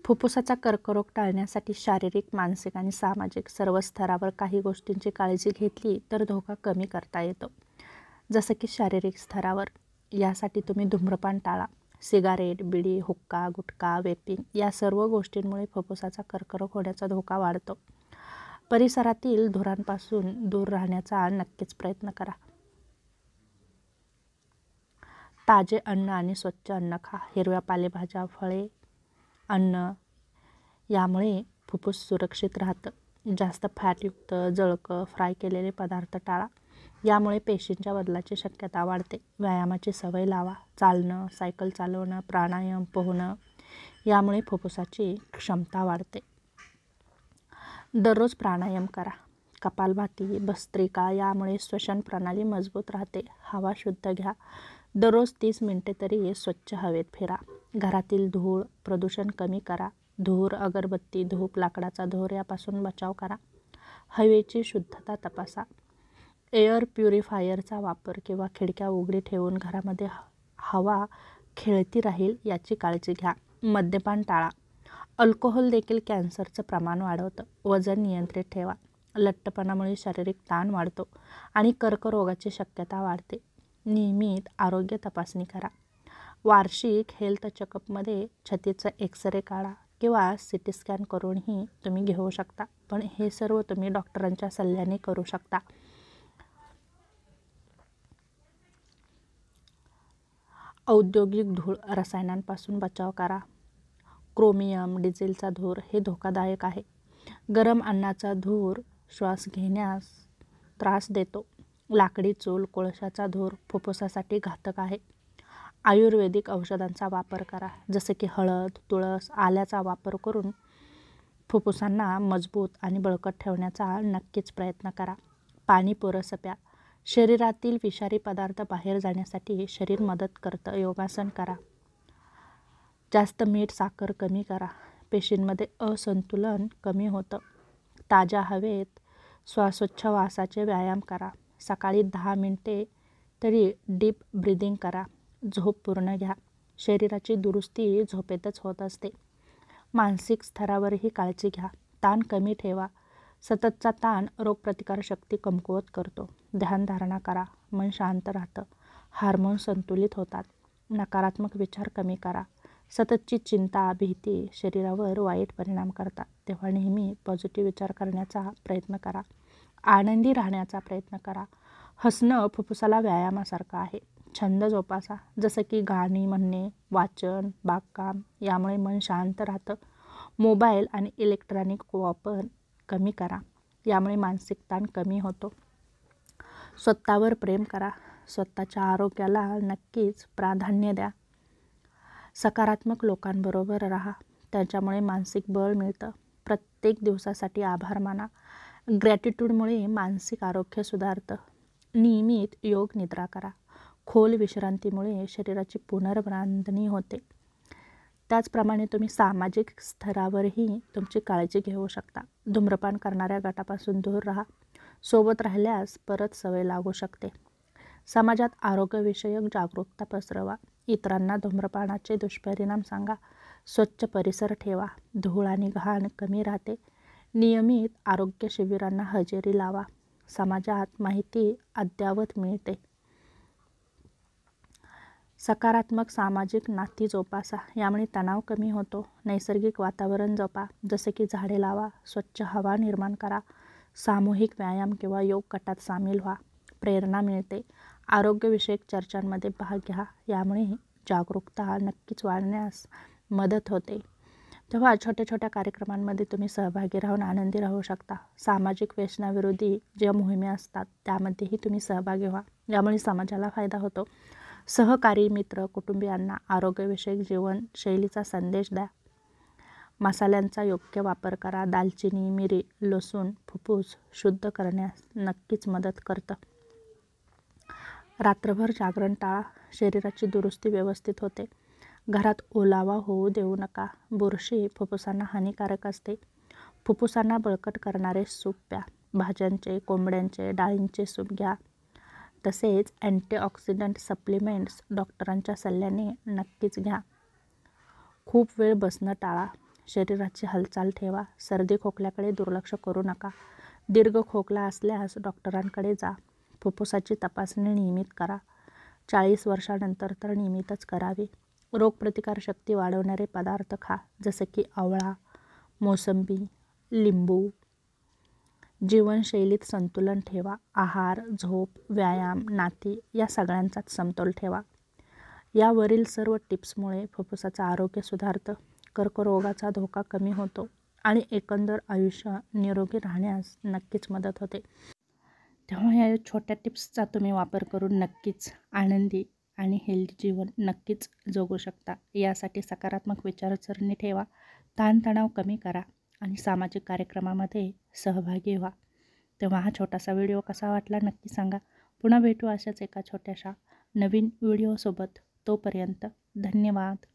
फुफ्फुसाचा कर्करोग टाळण्यासाठी शारीरिक, मानसिक आणि सामाजिक सर्व स्तरावर काही गोष्टींची काळजी घेतली तर धोका कमी करता येतो. जसं की शारीरिक स्तरावर, यासाठी तुम्ही धूम्रपान टाळा. सिगारेट, बिडी, हुक्का, गुटखा, वेपिंग या सर्व गोष्टींमुळे फुफ्फुसाचा कर्करोग होण्याचा धोका वाढतो. परिसरातील धुरांपासून दूर राहण्याचा नक्कीच प्रयत्न करा. ताजे अन्न आणि स्वच्छ अन्न खा. हिरव्या पालेभाज्या, फळे, अन्न यामुळे फुफ्फुस सुरक्षित राहतं. जास्त फॅटयुक्त, जळकं, फ्राय केलेले पदार्थ टाळा. यामुळे पेशींच्या बदलाची शक्यता वाढते. व्यायामाची सवय लावा. चालणं, सायकल चालवणं, प्राणायाम, पोहणं यामुळे फुफ्फुसाची क्षमता वाढते. दररोज प्राणायाम करा. कपालभाती, भस्त्रिका यामुळे श्वसन प्रणाली मजबूत राहते. हवा शुद्ध घ्या. दररोज 30 मिनिटे तरी स्वच्छ हवेत फिरा. घरातील धूळ, प्रदूषण कमी करा. धूर, अगरबत्ती, धूप, लाकडाचा धूर यापासून बचाव करा. हवेची शुद्धता तपासा. एअर प्युरिफायरचा वापर किंवा खिडक्या उघडी ठेवून घरामध्ये हवा खेळती राहील याची काळजी घ्या. मद्यपान टाळा. अल्कोहोल देखील कॅन्सरचं प्रमाण वाढवतं. वजन नियंत्रित ठेवा. लठ्ठपणामुळे शारीरिक ताण वाढतो आणि कर्करोगाची शक्यता वाढते. नियमित आरोग्य तपासणी करा. वार्षिक हेल्थ चेकअपमध्ये छातीचा एक्स-रे काढा किंवा CT स्कॅन करूनही तुम्ही घेऊ शकता. पण हे सर्व तुम्ही डॉक्टरांच्या सल्ल्याने करू शकता. औद्योगिक धूळ, रसायनांपासून बचाव करा. क्रोमियम, डिझेलचा धूर हे धोकादायक आहे. गरम अन्नाचा धूर श्वास घेण्यास त्रास देतो. लाकडी चूल, कोळशाचा धूर फुफ्फुसासाठी घातक आहे. आयुर्वेदिक औषधांचा वापर करा. जसे की हळद, तुळस, आल्याचा वापर करून फुफ्फुसांना मजबूत आणि बळकट ठेवण्याचा नक्कीच प्रयत्न करा. पाणी पुरेसं प्या. शरीरातील विषारी पदार्थ बाहेर जाण्यासाठी शरीर मदत करतं. योगासन करा. जास्त मीठ, साखर कमी करा. पेशींमध्ये असंतुलन कमी होतं. ताज्या हवेत श्वासोच्छवासाचे व्यायाम करा. सकाळी 10 मिनिटे तरी डीप ब्रीदिंग करा. झोप पूर्ण घ्या. शरीराची दुरुस्ती झोपेतच होत असते. मानसिक स्तरावरही काळजी घ्या. ताण कमी ठेवा. सततचा ताण रोगप्रतिकारशक्ती कमकुवत करतो. ध्यानधारणा करा. मन शांत राहतं. हार्मोन संतुलित होतात. नकारात्मक विचार कमी करा. सततची चिंता, भीती शरीरावर वाईट परिणाम करतात. तेव्हा नेहमी पॉझिटिव्ह विचार करण्याचा प्रयत्न करा. आनंदी राहण्याचा प्रयत्न करा. हसणं फुफ्फुसाला व्यायामासारखं आहे. छंद जोपासा. जसं की गाणी म्हणणे, वाचन, बागकाम यामुळे मन शांत राहतं. मोबाईल आणि इलेक्ट्रॉनिक वापर कमी करा. यामुळे मानसिक ताण कमी होतो. स्वतःवर प्रेम करा. स्वतःच्या आरोग्याला नक्कीच प्राधान्य द्या. सकारात्मक लोकांबरोबर राहा. त्यांच्यामुळे मानसिक बळ मिळतं. प्रत्येक दिवसासाठी आभार माना. ग्रॅटिट्यूडमुळे मानसिक आरोग्य सुधारतं. नियमित योग निद्रा करा. खोल विश्रांतीमुळे शरीराची पुनर्बांधणी होते. त्याचप्रमाणे तुम्ही सामाजिक स्तरावरही तुमची काळजी घेऊ शकता. धूम्रपान करणाऱ्या गटापासून दूर राहा. सोबत राहिल्यास परत सवय लागू शकते. समाजात आरोग्यविषयक जागरूकता पसरवा. इतरांना धूम्रपानाचे दुष्परिणाम सांगा. स्वच्छ परिसर ठेवा. धूळ आणि घाण कमी राहते. नियमित आरोग्य शिबिरांना हजेरी लावा. समाजात माहिती अद्ययावत मिळते. सकारात्मक सामाजिक नाती जोपासा. यामुळे तणाव कमी होतो. नैसर्गिक वातावरण जपा. जसे की झाडे लावा. स्वच्छ हवा निर्माण करा. सामूहिक व्यायाम किंवा योग गटात सामील व्हा. प्रेरणा मिळते. आरोग्यविषयक चर्चांमध्ये भाग घ्या. यामुळे जागरूकता नक्कीच वाढण्यास मदत होते. तेव्हा छोट्या छोट्या कार्यक्रमांमध्ये तुम्ही सहभागी राहून आनंदी राहू शकता. सामाजिक व्यसनाविरोधी ज्या मोहिमे असतात त्यामध्येही तुम्ही सहभागी व्हा. यामुळे समाजाला फायदा होतो. सहकारी, मित्र, कुटुंबियांना आरोग्यविषयक जीवनशैलीचा संदेश द्या. मसाल्यांचा योग्य वापर करा. दालचिनी, मिरी, लसूण फुफ्फुस शुद्ध करण्यास नक्कीच मदत करतं. रात्रभर जागरण टाळा. शरीराची दुरुस्ती व्यवस्थित होते. घरात ओलावा होऊ देऊ नका. बुरशी फुफ्फुसांना हानिकारक असते. फुफ्फुसांना बळकट करणारे सूप प्या. भाज्यांचे, कोंबड्यांचे, डाळींचे सूप घ्या. तसेच अँटीऑक्सिडंट सप्लिमेंट्स डॉक्टरांच्या सल्ल्याने नक्कीच घ्या. खूप वेळ बसणं टाळा. शरीराची हालचाल ठेवा. सर्दी खोकल्याकडे दुर्लक्ष करू नका. दीर्घ खोकला असल्यास डॉक्टरांकडे जा. फुफ्फुसाची तपासणी नियमित करा. 40 वर्षानंतर तर नियमितच करावी. रोगप्रतिकारशक्ती वाढवणारे पदार्थ खा, जसे की आवळा, मोसंबी, लिंबू. जीवनशैलीत संतुलन ठेवा. आहार, झोप, व्यायाम, नाती या सगळ्यांचाच समतोल ठेवा. यावरील सर्व टिप्समुळे फुफ्फुसाचं आरोग्य सुधारतं, कर्करोगाचा धोका कमी होतो आणि एकंदर आयुष्य निरोगी राहण्यास नक्कीच मदत होते. तेव्हा या छोट्या टिप्सचा तुम्ही वापर करून नक्कीच आनंदी आणि हेल्दी जीवन नक्कीच जगू शकता. यासाठी सकारात्मक विचारसरणी ठेवा, ताणतणाव कमी करा आणि सामाजिक कार्यक्रमामध्ये सहभागी व्हा. तेव्हा हा छोटासा व्हिडिओ कसा वाटला नक्की सांगा. पुन्हा भेटू अशाच एका छोट्याशा नवीन व्हिडिओसोबत. तोपर्यंत धन्यवाद.